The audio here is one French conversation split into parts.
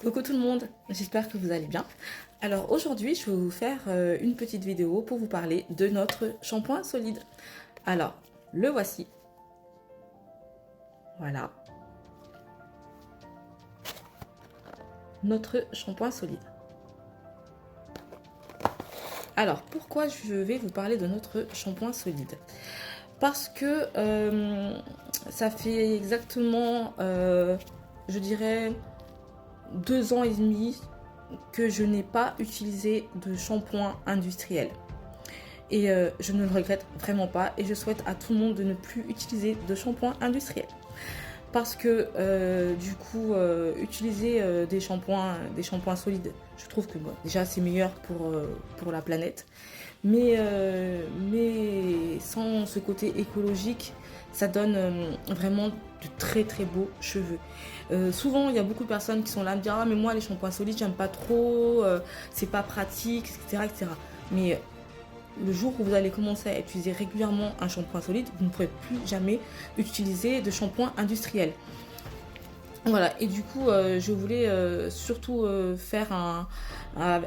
Coucou tout le monde, j'espère que vous allez bien. Alors aujourd'hui, je vais vous faire une petite vidéo pour vous parler de notre shampoing solide. Alors, le voici. Voilà, notre shampoing solide. Alors, pourquoi je vais vous parler de notre shampoing solide? Parce que ça fait exactement, je dirais, 2 ans et demi que je n'ai pas utilisé de shampoing industriel. Et je ne le regrette vraiment pas et je souhaite à tout le monde de ne plus utiliser de shampoing industriel. Parce que du coup, utiliser des shampoings solides, je trouve que bon, déjà c'est meilleur pour la planète. Mais sans ce côté écologique, ça donne vraiment de très très beaux cheveux. Souvent, il y a beaucoup de personnes qui sont là à me dire: ah, mais moi les shampoings solides, j'aime pas trop, c'est pas pratique, etc. etc. Mais le jour où vous allez commencer à utiliser régulièrement un shampoing solide, vous ne pourrez plus jamais utiliser de shampoing industriel. Voilà, et du coup, je voulais surtout faire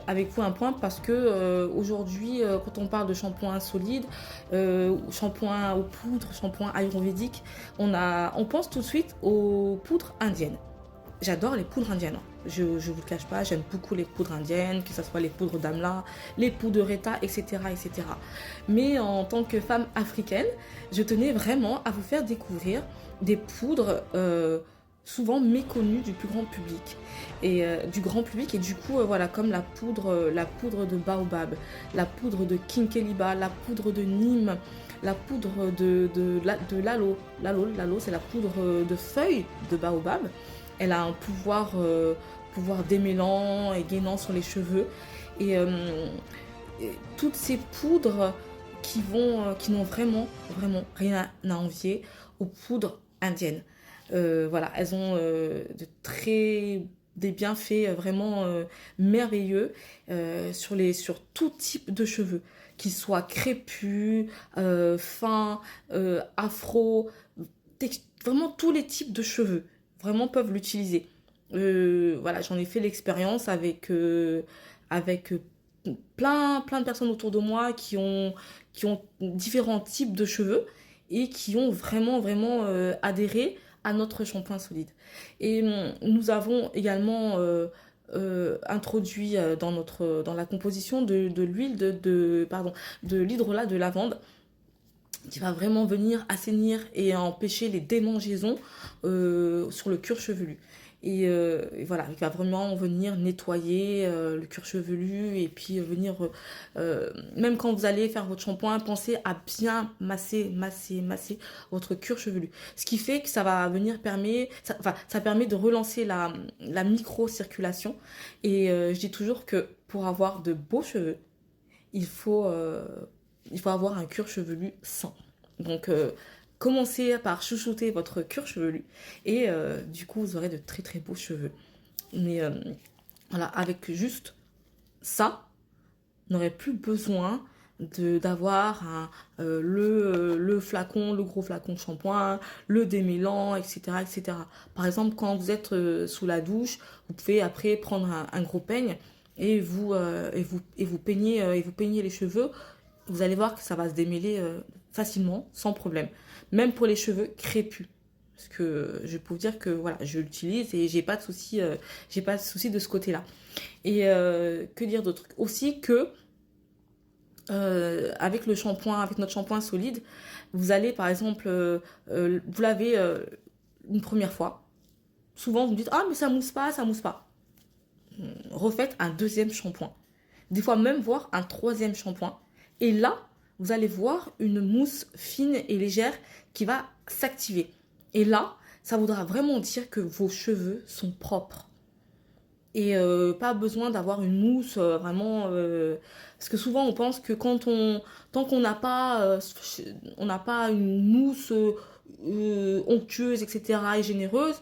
avec vous un point parce que aujourd'hui, quand on parle de shampoing solide, shampoing aux poudres, shampoing ayurvédique, on pense tout de suite aux poudres indiennes. J'adore les poudres indiennes. Je ne vous le cache pas, j'aime beaucoup les poudres indiennes, que ce soit les poudres d'Amla, les poudres de Reta, etc., etc. Mais en tant que femme africaine, je tenais vraiment à vous faire découvrir des poudres souvent méconnues du plus grand public et du grand public. Et du coup, voilà, comme la poudre de baobab, la poudre de kinkeliba, la poudre de Nîmes, la poudre de l'alo, c'est la poudre de feuilles de baobab. Elle a un pouvoir démêlant et gainant sur les cheveux. Et toutes ces poudres qui n'ont vraiment rien à envier aux poudres indiennes. Voilà, elles ont des bienfaits vraiment merveilleux sur tout type de cheveux, qu'ils soient crépus, fins, afro, vraiment tous les types de cheveux vraiment peuvent l'utiliser. Voilà, j'en ai fait l'expérience avec plein de personnes autour de moi qui ont différents types de cheveux et qui ont vraiment adhéré à notre shampoing solide. Et nous avons également introduit dans la composition de l'huile de l'hydrolat de lavande qui va vraiment venir assainir et empêcher les démangeaisons sur le cuir chevelu. Et voilà, il va vraiment venir nettoyer le cuir chevelu et puis venir, même quand vous allez faire votre shampoing, pensez à bien masser votre cuir chevelu. Ce qui fait que ça va venir ça permet de relancer la micro-circulation. Et je dis toujours que pour avoir de beaux cheveux, il faut, euh, il faut avoir un cuir chevelu sain. Donc, commencez par chouchouter votre cuir chevelu et du coup, vous aurez de très très beaux cheveux. Mais voilà, avec juste ça, on n'aurait plus besoin d'avoir le flacon, le gros flacon de shampoing, le démêlant, etc., etc. Par exemple, quand vous êtes sous la douche, vous pouvez après prendre un gros peigne et vous peignez les cheveux. Vous allez voir que ça va se démêler facilement, sans problème. Même pour les cheveux crépus. Parce que je peux vous dire que voilà, je l'utilise et j'ai pas de souci de ce côté-là. Et que dire d'autre? Aussi que avec notre shampoing solide, vous allez par exemple, vous lavez une première fois. Souvent vous me dites: ah, mais ça mousse pas, ça mousse pas. Refaites un deuxième shampoing. Des fois même voir un troisième shampoing. Et là, vous allez voir une mousse fine et légère qui va s'activer. Et là, ça voudra vraiment dire que vos cheveux sont propres. Et pas besoin d'avoir une mousse vraiment parce que souvent on pense que tant qu'on n'a pas on n'a pas une mousse onctueuse, etc., et généreuse,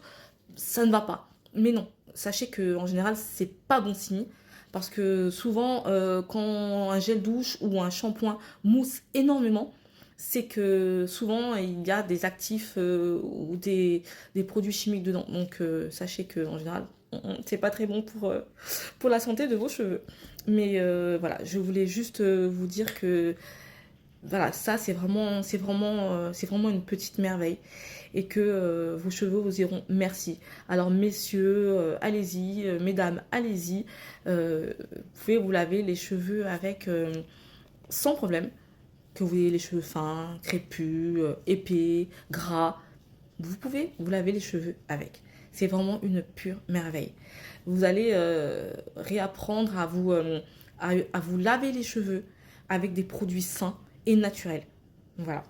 ça ne va pas. Mais non, sachez que en général c'est pas bon signe parce que souvent quand un gel douche ou un shampoing mousse énormément, c'est que souvent il y a des actifs ou des produits chimiques dedans. Donc sachez que en général C'est pas très bon pour la santé de vos cheveux. Mais voilà, je voulais juste vous dire que voilà, ça c'est vraiment une petite merveille et que vos cheveux vous diront merci. Alors messieurs, allez-y, mesdames, allez-y, vous pouvez vous laver les cheveux avec sans problème, que vous ayez les cheveux fins, crépus, épais, gras, vous pouvez vous laver les cheveux avec. C'est vraiment une pure merveille. Vous allez réapprendre à vous laver les cheveux avec des produits sains et naturels. Voilà.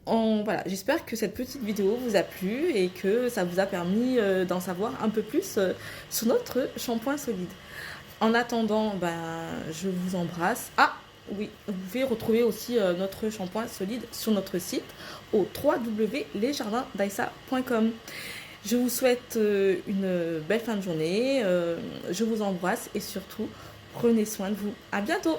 Voilà, j'espère que cette petite vidéo vous a plu et que ça vous a permis d'en savoir un peu plus sur notre shampoing solide. En attendant, je vous embrasse. Ah oui, vous pouvez retrouver aussi notre shampoing solide sur notre site au www.lesjardindaïssa.com. Je vous souhaite une belle fin de journée. Je vous embrasse et surtout, prenez soin de vous. À bientôt!